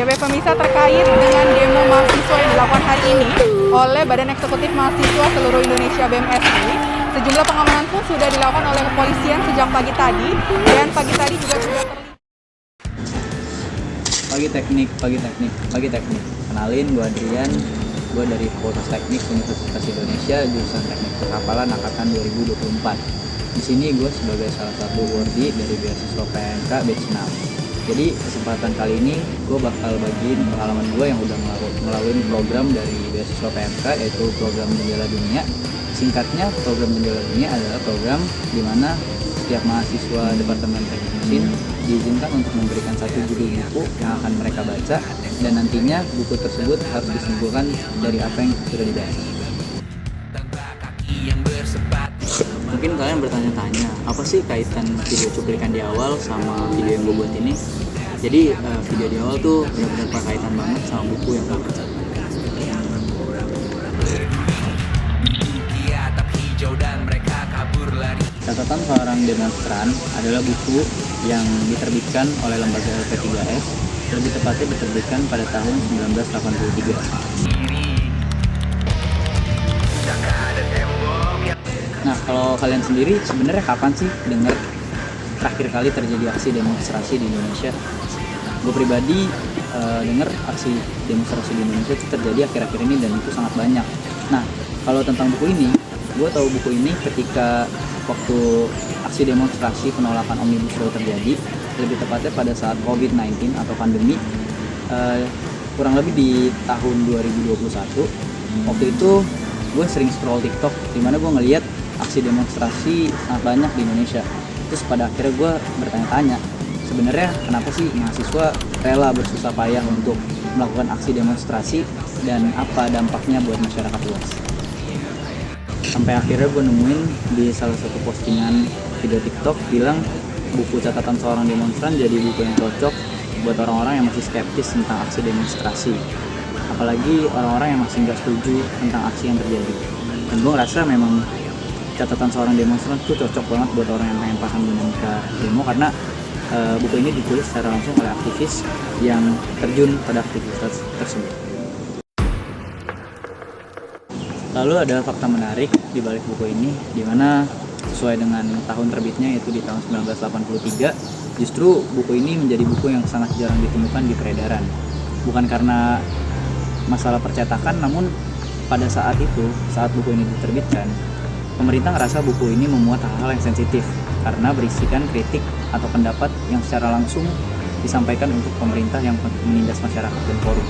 Ya baik pemirsa, terkait dengan demo mahasiswa yang dilakukan hari ini oleh Badan Eksekutif Mahasiswa Seluruh Indonesia BMSI, sejumlah pengamanan pun sudah dilakukan oleh kepolisian sejak pagi tadi, dan pagi tadi juga sudah terlihat. Pagi teknik. Kenalin, gue Adrian, gue dari Fakultas Teknik Universitas Indonesia, jurusan Teknik Perkapalan angkatan 2024. Di sini gue sebagai salah satu awardee dari beasiswa PMK batch 6. Jadi kesempatan kali ini gue bakal bagiin pengalaman gue yang udah melalui program dari beasiswa PMK, yaitu program Jendela Dunia. Singkatnya, program Jendela Dunia adalah program di mana setiap mahasiswa Departemen Teknik Mesin diizinkan untuk memberikan satu judul buku yang akan mereka baca, dan nantinya buku tersebut harus disimpulkan dari apa yang sudah dibahas. Mungkin kalian bertanya-tanya, apa sih kaitan video cuplikan di awal sama video yang gue buat ini? Jadi video di awal tuh benar-benar berkaitan banget sama buku yang gue baca. Catatan Seorang Demonstran adalah buku yang diterbitkan oleh lembaga LP3S, lebih tepatnya diterbitkan pada tahun 1983. Nah, kalau kalian sendiri sebenarnya kapan sih dengar terakhir kali terjadi aksi demonstrasi di Indonesia? Gue pribadi dengar aksi demonstrasi di Indonesia itu terjadi akhir-akhir ini, dan itu sangat banyak. Nah, kalau tentang buku ini, gue tahu buku ini ketika waktu aksi demonstrasi penolakan Omnibus Law terjadi, lebih tepatnya pada saat COVID-19 atau pandemi, kurang lebih di tahun 2021. Waktu itu gue sering scroll TikTok, dimana gue ngeliat aksi demonstrasi sangat banyak di Indonesia. Terus pada akhirnya gue bertanya-tanya, sebenarnya kenapa sih mahasiswa rela bersusah payah untuk melakukan aksi demonstrasi, dan apa dampaknya buat masyarakat luas. Sampai akhirnya gue nemuin di salah satu postingan video TikTok bilang buku Catatan Seorang Demonstran jadi buku yang cocok buat orang-orang yang masih skeptis tentang aksi demonstrasi, apalagi orang-orang yang masih nggak setuju tentang aksi yang terjadi. Dan gue ngerasa memang Catatan Seorang Demonstran itu cocok banget buat orang yang pengen paham dinamika demo, karena buku ini ditulis secara langsung oleh aktivis yang terjun pada aktivitas tersebut. Lalu ada fakta menarik di balik buku ini, di mana sesuai dengan tahun terbitnya, yaitu di tahun 1983, justru buku ini menjadi buku yang sangat jarang ditemukan di peredaran. Bukan karena masalah percetakan, namun pada saat itu, saat buku ini diterbitkan, pemerintah ngerasa buku ini memuat hal-hal yang sensitif karena berisikan kritik atau pendapat yang secara langsung disampaikan untuk pemerintah yang menindas masyarakat dan korup.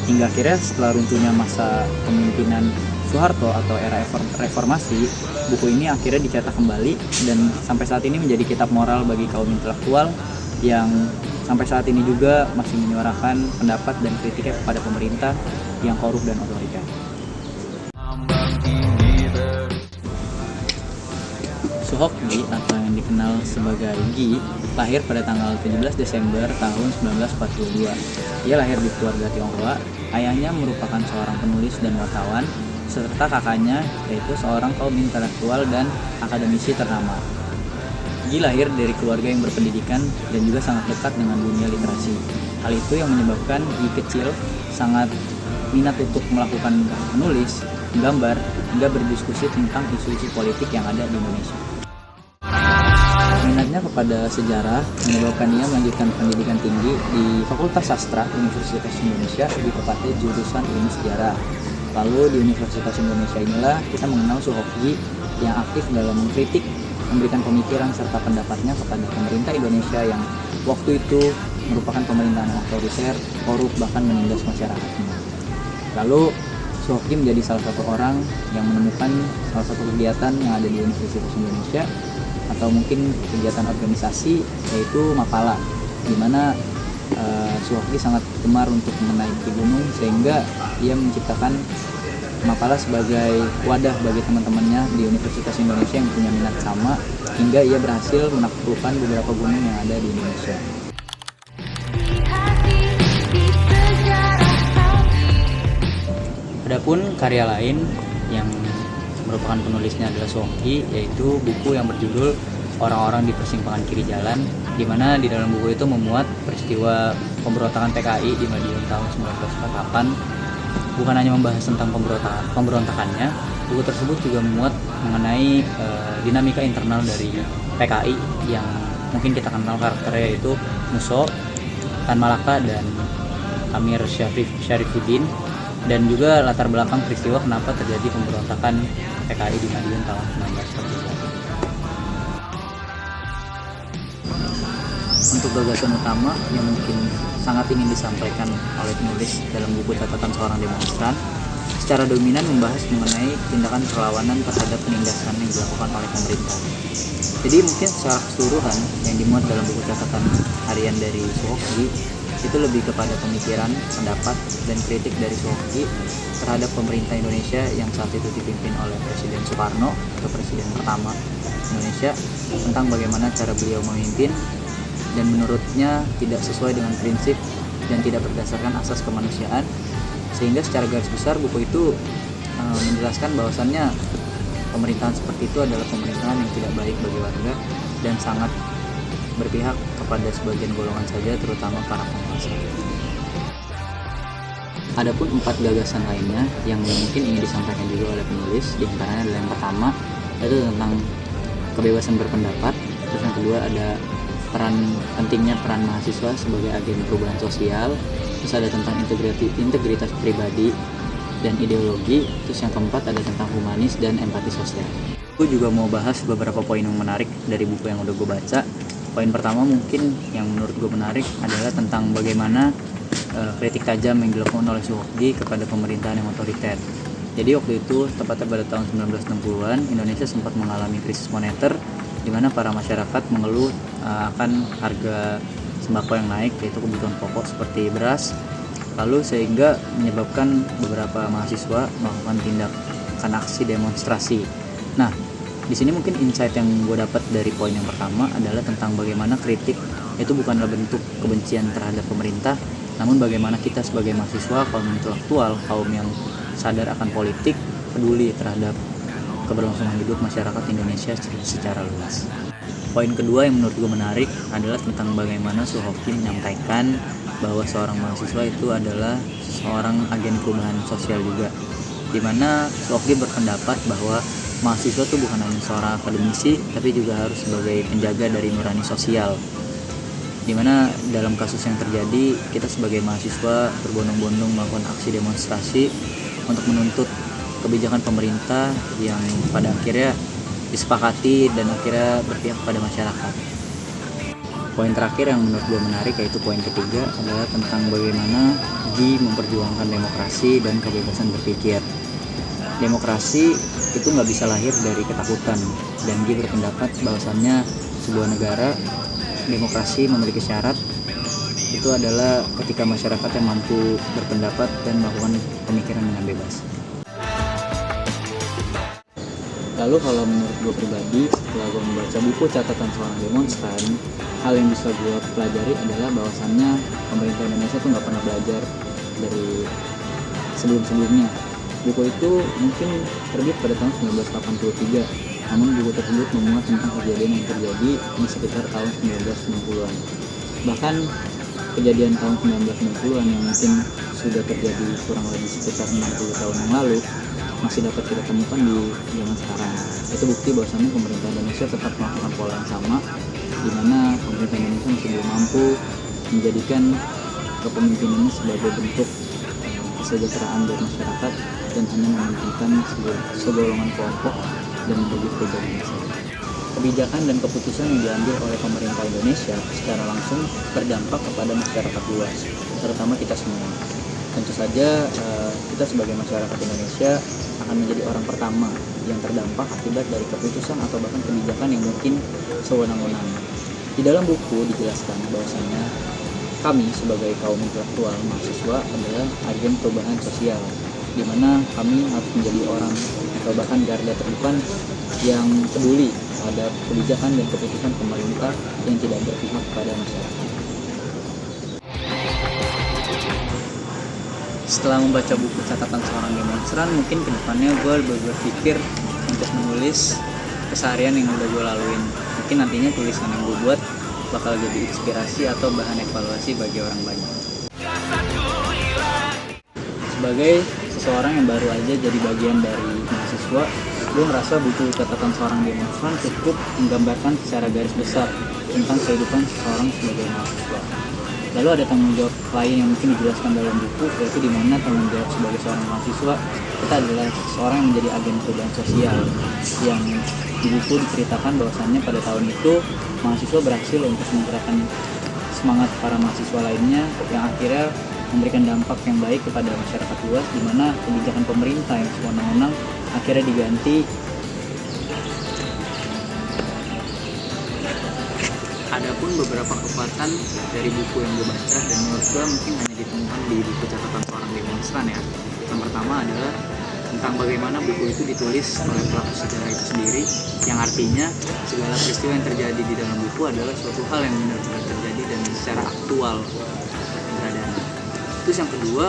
Hingga akhirnya setelah runtuhnya masa kepemimpinan Soeharto atau era reformasi, buku ini akhirnya dicetak kembali dan sampai saat ini menjadi kitab moral bagi kaum intelektual yang sampai saat ini juga masih menyuarakan pendapat dan kritiknya kepada pemerintah yang korup dan otoriter. Soehoki atau yang dikenal sebagai Gi lahir pada tanggal 17 Desember tahun 1942. Ia lahir di keluarga Tionghoa. Ayahnya merupakan seorang penulis dan wartawan, serta kakaknya yaitu seorang kaum intelektual dan akademisi ternama. Gi lahir dari keluarga yang berpendidikan dan juga sangat dekat dengan dunia literasi. Hal itu yang menyebabkan Gi kecil sangat minat untuk melakukan menulis, menggambar, hingga berdiskusi tentang isu-isu politik yang ada di Indonesia. Minatnya kepada sejarah menyebabkan ia melanjutkan pendidikan tinggi di Fakultas Sastra Universitas Indonesia, lebih tepatnya jurusan Ilmu Sejarah. Lalu di Universitas Indonesia inilah kita mengenal Soehoki yang aktif dalam mengkritik, memberikan pemikiran serta pendapatnya kepada pemerintah Indonesia yang waktu itu merupakan pemerintahan otoriter, korup, bahkan menindas masyarakatnya. Lalu Soehoki menjadi salah satu orang yang menemukan salah satu kegiatan yang ada di Universitas Indonesia, atau mungkin kegiatan organisasi, yaitu Mapala, di mana Soehoki sangat gemar untuk menaiki gunung, sehingga ia menciptakan Mapala sebagai wadah bagi teman-temannya di Universitas Indonesia yang punya minat sama, hingga ia berhasil menaklukkan beberapa gunung yang ada di Indonesia. Adapun karya lain yang merupakan penulisnya adalah Soehoki, yaitu buku yang berjudul orang-orang di persimpangan kiri jalan, di mana di dalam buku itu memuat peristiwa pemberontakan PKI di Madiun tahun 1948. Bukan hanya membahas tentang pemberontakannya, buku tersebut juga memuat mengenai dinamika internal dari PKI yang mungkin kita kenal karakternya, yaitu Musso, Tan Malaka, dan Amir Syarifuddin, dan juga latar belakang peristiwa kenapa terjadi pemberontakan PKI di Madiun tahun 1948. Untuk gagasan utama yang mungkin sangat ingin disampaikan oleh penulis dalam buku catatan seorang demonstran, secara dominan membahas mengenai tindakan perlawanan terhadap penindasan yang dilakukan oleh pemerintah. Jadi mungkin secara keseluruhan yang dimuat dalam buku catatan harian dari Soehoki itu lebih kepada pemikiran, pendapat, dan kritik dari Soehoki terhadap pemerintah Indonesia yang saat itu dipimpin oleh Presiden Soekarno atau Presiden pertama Indonesia, tentang bagaimana cara beliau memimpin dan menurutnya tidak sesuai dengan prinsip dan tidak berdasarkan asas kemanusiaan, sehingga secara garis besar buku itu menjelaskan bahwasannya pemerintahan seperti itu adalah pemerintahan yang tidak baik bagi warga dan sangat berpihak kepada sebagian golongan saja, terutama para penguasa. Adapun 4 gagasan lainnya yang mungkin ingin disampaikan juga oleh penulis, diantaranya adalah yang pertama yaitu tentang kebebasan berpendapat, terus yang kedua ada pentingnya peran mahasiswa sebagai agen perubahan sosial, terus ada tentang integritas pribadi dan ideologi, terus yang keempat ada tentang humanis dan empati sosial. Gue juga mau bahas beberapa poin yang menarik dari buku yang udah gue baca. Poin pertama mungkin yang menurut gue menarik adalah tentang bagaimana kritik tajam yang dilakukan oleh Soehoki kepada pemerintahan yang otoriter. Jadi waktu itu, tepatnya pada tahun 1960-an, Indonesia sempat mengalami krisis moneter di mana para masyarakat mengeluh akan harga sembako yang naik, yaitu kebutuhan pokok seperti beras, lalu sehingga menyebabkan beberapa mahasiswa melakukan tindakan aksi demonstrasi. Nah, di sini mungkin insight yang gue dapat dari poin yang pertama adalah tentang bagaimana kritik itu bukanlah bentuk kebencian terhadap pemerintah, namun bagaimana kita sebagai mahasiswa, kaum intelektual, kaum yang sadar akan politik, peduli terhadap keberlangsungan hidup masyarakat Indonesia secara luas. Poin kedua yang menurut gue menarik adalah tentang bagaimana Soehoki menyampaikan bahwa seorang mahasiswa itu adalah seorang agen perubahan sosial juga, di mana Soehoki berpendapat bahwa mahasiswa itu bukan hanya seorang akademisi, tapi juga harus sebagai penjaga dari nurani sosial. Dimana dalam kasus yang terjadi, kita sebagai mahasiswa berbondong-bondong melakukan aksi demonstrasi untuk menuntut kebijakan pemerintah yang pada akhirnya disepakati dan akhirnya berpihak pada masyarakat. Poin terakhir yang menurut gue menarik, yaitu poin ketiga, adalah tentang bagaimana Ji memperjuangkan demokrasi dan kebebasan berpikir. Demokrasi itu nggak bisa lahir dari ketakutan, dan dia berpendapat bahwasannya sebuah negara demokrasi memiliki syarat, itu adalah ketika masyarakatnya mampu berpendapat dan melakukan pemikiran dengan bebas. Lalu kalau menurut gue pribadi, setelah gue membaca buku catatan seorang demonstran, hal yang bisa gue pelajari adalah bahwasannya pemerintah Indonesia tuh nggak pernah belajar dari sebelum-sebelumnya. Buku itu mungkin terbit pada tahun 1983, namun buku tersebut memuat tentang kejadian yang terjadi di sekitar tahun 1990-an. Bahkan kejadian tahun 1990-an yang mungkin sudah terjadi kurang lebih sekitar 60 tahun yang lalu masih dapat kita temukan di zaman sekarang. Itu bukti bahwasannya pemerintah Indonesia tetap melakukan pola yang sama, di mana pemerintah Indonesia masih belum mampu menjadikan kepemimpinannya sebagai bentuk kesejahteraan dari masyarakat dan hanya mementingkan segolongan kelompok dan bagi pribadi saja. Kebijakan dan keputusan yang diambil oleh pemerintah Indonesia secara langsung berdampak kepada masyarakat luas, terutama kita semua. Tentu saja kita sebagai masyarakat Indonesia akan menjadi orang pertama yang terdampak akibat dari keputusan atau bahkan kebijakan yang mungkin sewenang-wenang. Di dalam buku dijelaskan bahwasanya kami sebagai kaum intelektual mahasiswa adalah agen perubahan sosial, di mana kami harus menjadi orang atau bahkan garda terdepan yang peduli terhadap kebijakan dan keputusan pemerintah yang tidak berpihak kepada masyarakat. Setelah membaca buku catatan seorang demonstran, mungkin kedepannya gue berpikir untuk menulis keseharian yang udah gue laluin. Mungkin mungkin nantinya tulisan yang gue buat bakal jadi inspirasi atau bahan evaluasi bagi orang banyak. Sebagai seseorang yang baru aja jadi bagian dari mahasiswa, gue ngerasa buku catatan seorang demonstran cukup menggambarkan secara garis besar tentang kehidupan seseorang sebagai mahasiswa. Lalu ada tanggung jawab lain yang mungkin dijelaskan dalam buku, yaitu di mana tanggung jawab sebagai seorang mahasiswa kita adalah seorang yang menjadi agen perubahan sosial. Yang di buku diceritakan bahwasannya pada tahun itu mahasiswa berhasil untuk menggerakkan semangat para mahasiswa lainnya yang akhirnya memberikan dampak yang baik kepada masyarakat luas, di mana kebijakan pemerintah yang sewenang-wenang akhirnya diganti. Adapun beberapa kekuatan dari buku yang gue baca dan menurut gue mungkin hanya ditemukan di buku catatan seorang demonstran ya. Yang pertama adalah tentang bagaimana buku itu ditulis oleh pelaku sejarah itu sendiri, yang artinya segala peristiwa yang terjadi di dalam buku adalah suatu hal yang benar-benar terjadi dan secara aktual keberadaannya. Terus yang kedua,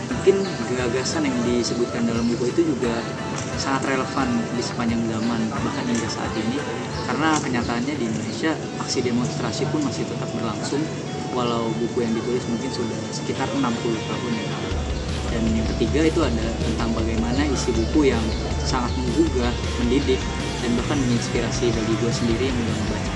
mungkin gagasan yang disebutkan dalam buku itu juga sangat relevan di sepanjang zaman bahkan hingga saat ini, karena kenyataannya di Indonesia aksi demonstrasi pun masih tetap berlangsung walau buku yang ditulis mungkin sudah sekitar 60 tahun yang lalu. Dan yang ketiga itu ada tentang bagaimana isi buku yang sangat menggugah, mendidik, dan bahkan menginspirasi bagi gue sendiri yang udah membaca.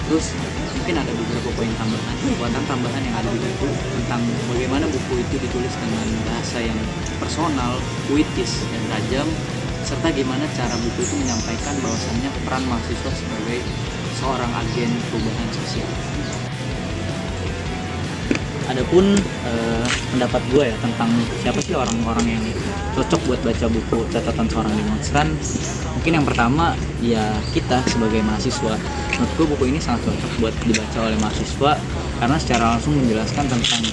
Terus mungkin ada beberapa poin tambahan, kekuatan tambahan yang ada di buku tentang bagaimana buku itu ditulis dengan bahasa yang personal, puitis, dan tajam, serta gimana cara buku itu menyampaikan bahwasannya peran mahasiswa sebagai seorang agen perubahan sosial. Adapun pendapat gue ya tentang siapa sih orang-orang yang cocok buat baca buku catatan seorang demonstran, mungkin yang pertama ya kita sebagai mahasiswa. Menurut gue buku ini sangat cocok buat dibaca oleh mahasiswa karena secara langsung menjelaskan tentang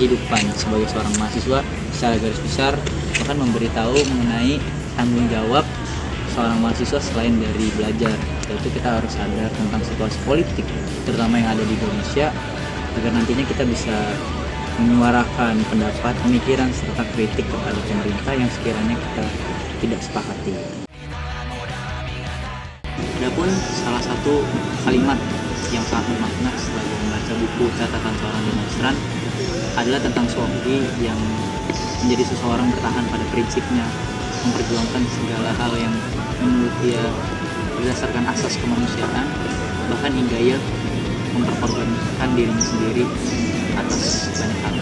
kehidupan sebagai seorang mahasiswa secara garis besar, bahkan memberitahu mengenai tanggung jawab seorang mahasiswa selain dari belajar, yaitu kita harus sadar tentang situasi politik terutama yang ada di Indonesia, agar nantinya kita bisa menyuarakan pendapat, pemikiran, serta kritik kepada pemerintah yang sekiranya kita tidak sepakati. Adapun salah satu kalimat yang sangat bermakna setelah gue membaca buku catatan seorang demonstran adalah tentang Soeharto yang menjadi seseorang bertahan pada prinsipnya, memperjuangkan segala hal yang menurut dia berdasarkan asas kemanusiaan, bahkan hingga ia memperkorbankan dirinya sendiri atas banyak hal.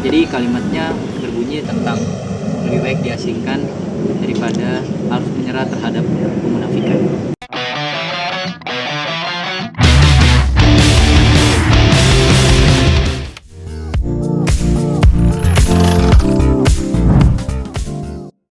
Jadi kalimatnya berbunyi tentang lebih baik diasingkan daripada harus menyerah terhadap kemunafikan.